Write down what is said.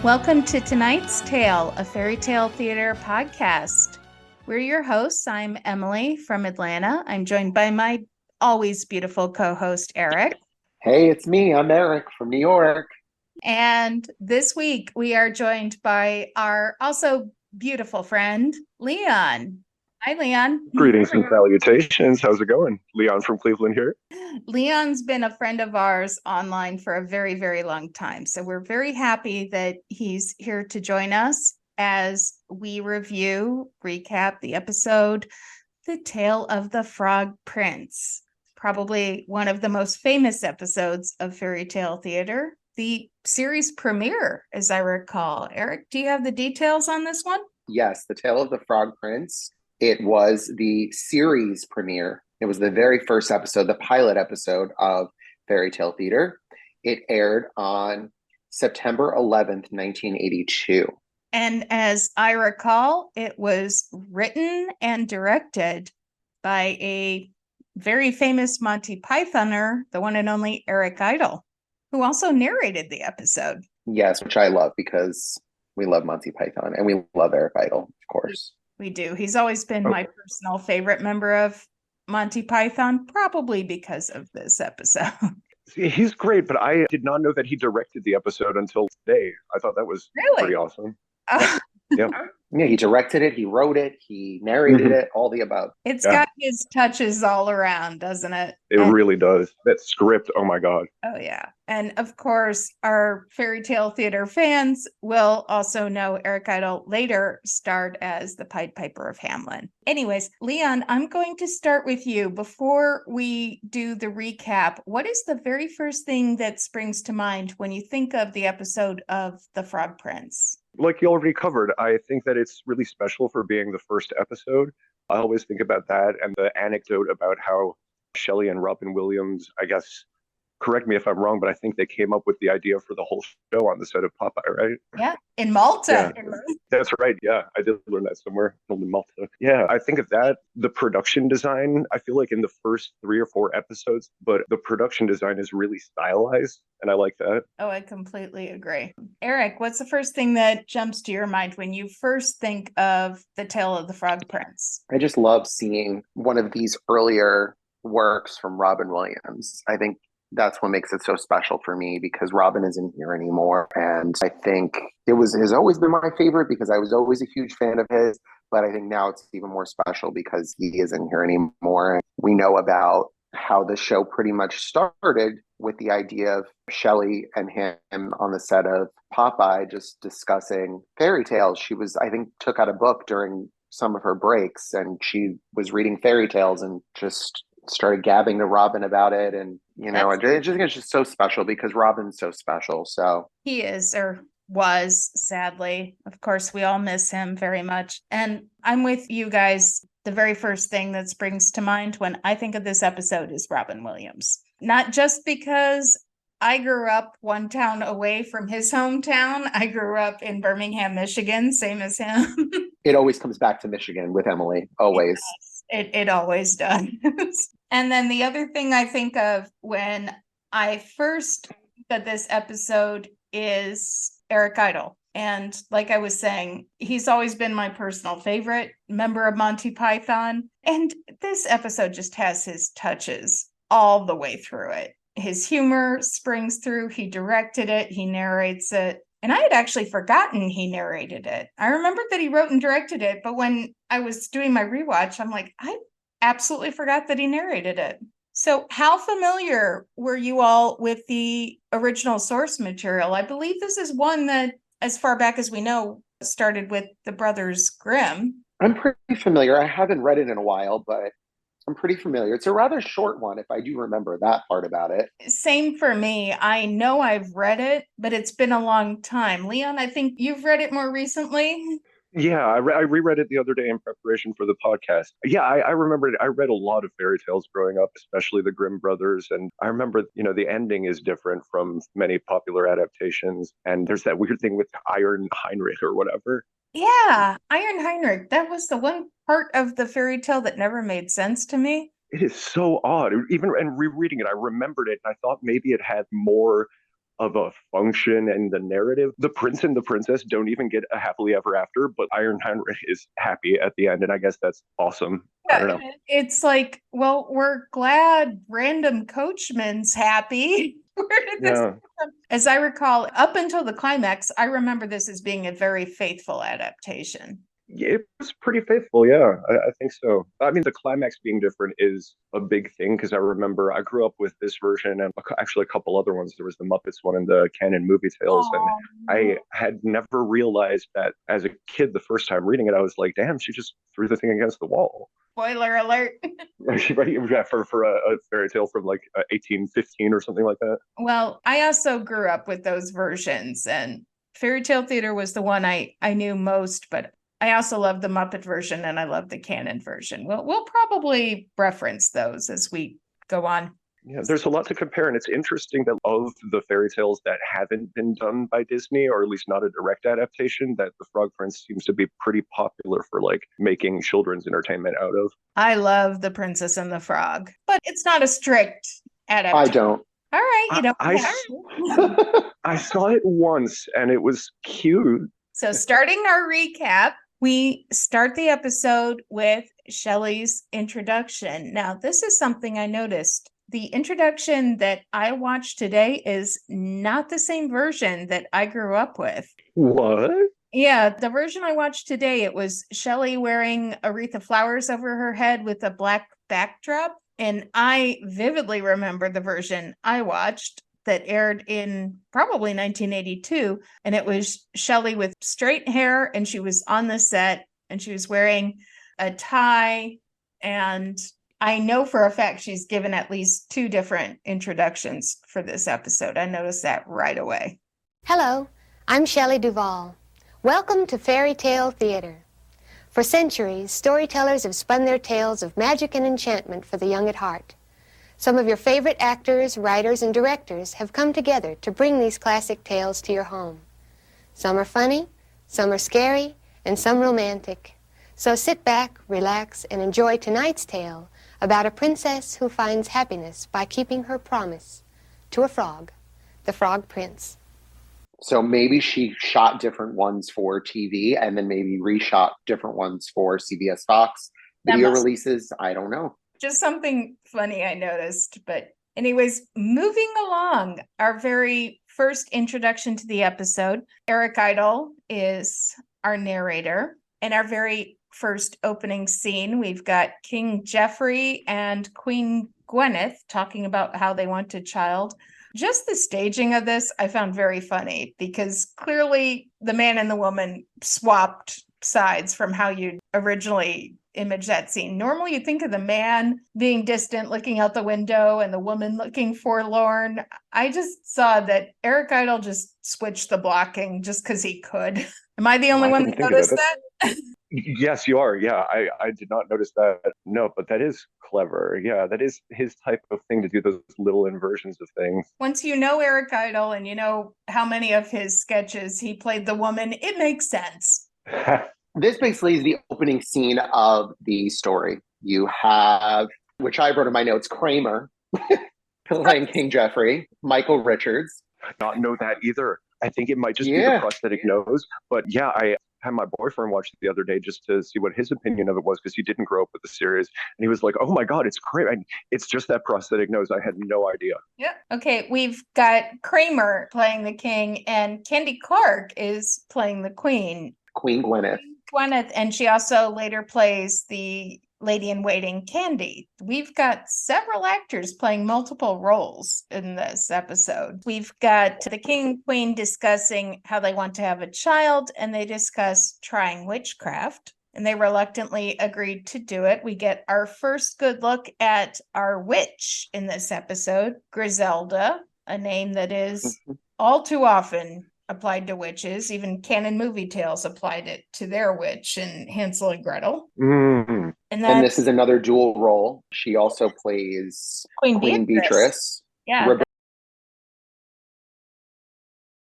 Welcome to tonight's tale, a fairy tale theater podcast. We're your hosts. I'm Emily from Atlanta. I'm joined by my always beautiful co-host, Eric. Hey, it's me. I'm Eric from New York. And this week we are joined by our also beautiful friend, Leon. Hi, Leon. Greetings and salutations. How's it going? Leon from Cleveland here. Leon's been a friend of ours online for a very, very long time. So we're very happy that he's here to join us as we recap the episode, The Tale of the Frog Prince. Probably one of the most famous episodes of fairy tale theater, the series premiere, as I recall. Eric, do you have the details on this one? Yes, The Tale of the Frog Prince. It was the series premiere. It was the very first episode, the pilot episode of Fairy Tale Theater. It aired on September 11th, 1982. And as I recall, it was written and directed by a very famous Monty Pythoner, the one and only Eric Idle, who also narrated the episode. Yes, which I love because we love Monty Python and we love Eric Idle, of course. We do. He's always been my personal favorite member of Monty Python, probably because of this episode. He's great, but I did not know that he directed the episode until today. I thought that was pretty awesome. Yeah. Yeah, he directed it, he wrote it, he narrated it, all the above. It's got his touches all around, doesn't it? It really does. That script, oh my God. Oh, yeah. And of course, our fairy tale theater fans will also know Eric Idle later starred as the Pied Piper of Hamelin. Anyways, Leon, I'm going to start with you. Before we do the recap, what is the very first thing that springs to mind when you think of the episode of The Frog Prince? Like you already covered, I think that it's really special for being the first episode. I always think about that and the anecdote about how Shelley and Robin Williams, I guess, correct me if I'm wrong, but I think they came up with the idea for the whole show on the set of Popeye, right? Yeah, in Malta. Yeah. That's right. Yeah, I did learn that somewhere in Malta. Yeah, I think of that. The production design, I feel like in the first 3 or 4 episodes, but the production design is really stylized, and I like that. Oh, I completely agree. Eric, what's the first thing that jumps to your mind when you first think of The Tale of the Frog Prince? I just love seeing one of these earlier works from Robin Williams. I think that's what makes it so special for me because Robin isn't here anymore. And I think has always been my favorite because I was always a huge fan of his. But I think now it's even more special because he isn't here anymore. And we know about how the show pretty much started with the idea of Shelley and him on the set of Popeye just discussing fairy tales. She was, I think, took out a book during some of her breaks and she was reading fairy tales and just started gabbing to Robin about it. And, you know, it's just so special because Robin's so special. So he is, or was, sadly. Of course, we all miss him very much. And I'm with you guys. The very first thing that springs to mind when I think of this episode is Robin Williams. Not just because I grew up one town away from his hometown. I grew up in Birmingham, Michigan, same as him. It always comes back to Michigan with Emily, always. It always does. And then the other thing I think of when I first think of this episode is Eric Idle. And like I was saying, he's always been my personal favorite member of Monty Python. And this episode just has his touches all the way through it. His humor springs through. He directed it. He narrates it. And I had actually forgotten he narrated it. I remembered that he wrote and directed it, but when I was doing my rewatch, I'm like, I absolutely forgot that he narrated it. So how familiar were you all with the original source material? I believe this is one that, as far back as we know, started with the Brothers Grimm. I'm pretty familiar. I haven't read it in a while, but I'm pretty familiar. It's a rather short one, if I do remember that part about it. Same for me. I know I've read it, but it's been a long time. Leon, I think you've read it more recently. Yeah, I reread it the other day in preparation for the podcast. Yeah, I remember it. I read a lot of fairy tales growing up, especially the Grimm brothers. And I remember, the ending is different from many popular adaptations. And there's that weird thing with Iron Heinrich or whatever. Yeah, Iron Heinrich. That was the one part of the fairy tale that never made sense to me. It is so odd. Even and rereading it, I remembered it. And I thought maybe it had more of a function in the narrative. The prince and the princess don't even get a happily ever after, but Ironheart is happy at the end, and I guess that's awesome. I don't know. It's like, well, we're glad random coachman's happy. Where did this come from? As I recall, up until the climax, I remember this as being a very faithful adaptation. It was pretty faithful, yeah, I think so. I mean, the climax being different is a big thing because I remember I grew up with this version and actually a couple other ones. There was the Muppets one and the Canon Movie Tales, and I had never realized that as a kid. The first time reading it, I was like, "Damn, she just threw the thing against the wall." Spoiler alert. Right, yeah, for a fairy tale from like 1815 or something like that. Well, I also grew up with those versions, and Fairy Tale Theater was the one I knew most, but I also love the Muppet version and I love the canon version. We'll probably reference those as we go on. Yeah, there's a lot to compare, and it's interesting that of the fairy tales that haven't been done by Disney, or at least not a direct adaptation, that The Frog Prince seems to be pretty popular for like making children's entertainment out of. I love The Princess and the Frog, but it's not a strict adaptation. I don't. All right, you know. I saw it once, and it was cute. So starting our recap, we start the episode with Shelley's introduction. Now, this is something I noticed. The introduction that I watched today is not the same version that I grew up with. What? Yeah, the version I watched today, it was Shelley wearing a wreath of flowers over her head with a black backdrop. And I vividly remember the version I watched that aired in probably 1982. And it was Shelley with straight hair, and she was on the set, and she was wearing a tie. And I know for a fact she's given at least 2 different introductions for this episode. I noticed that right away. Hello, I'm Shelley Duvall. Welcome to Fairy Tale Theater. For centuries, storytellers have spun their tales of magic and enchantment for the young at heart. Some of your favorite actors, writers, and directors have come together to bring these classic tales to your home. Some are funny, some are scary, and some romantic. So sit back, relax, and enjoy tonight's tale about a princess who finds happiness by keeping her promise to a frog, the Frog Prince. So maybe she shot different ones for TV and then maybe reshot different ones for CBS Fox video releases. I don't know. Just something funny I noticed. But anyways, moving along, our very first introduction to the episode, Eric Idle is our narrator. And our very first opening scene, we've got King Geoffrey and Queen Gwyneth talking about how they want a child. Just the staging of this I found very funny because clearly the man and the woman swapped sides from how you'd originally image that scene. Normally you think of the man being distant looking out the window and the woman looking forlorn. I just saw that Eric Idle just switched the blocking just because he could. Am I the only one that noticed that? Yes, you are. Yeah, I did not notice that. No, but that is clever. Yeah, that is his type of thing to do those little inversions of things. Once you know Eric Idle and you know how many of his sketches he played the woman, it makes sense. This basically is the opening scene of the story. You have, which I wrote in my notes, Kramer playing King Geoffrey, Michael Richards. Not know that either. I think it might just be the prosthetic nose. But yeah, I had my boyfriend watch it the other day just to see what his opinion of it was because he didn't grow up with the series. And he was like, oh my God, it's Kramer. And it's just that prosthetic nose. I had no idea. Yeah. Okay, we've got Kramer playing the king and Candy Clark is playing the queen. Queen Gwyneth. Gwyneth, and she also later plays the lady in waiting, Candy. We've got several actors playing multiple roles in this episode. We've got the king and queen discussing how they want to have a child, and they discuss trying witchcraft, and they reluctantly agreed to do it. We get our first good look at our witch in this episode, Griselda, a name that is all too often applied to witches. Even Canon Movie Tales applied it to their witch in Hansel and Gretel. Mm-hmm. And this is another dual role. She also plays Queen Beatrice. Yeah.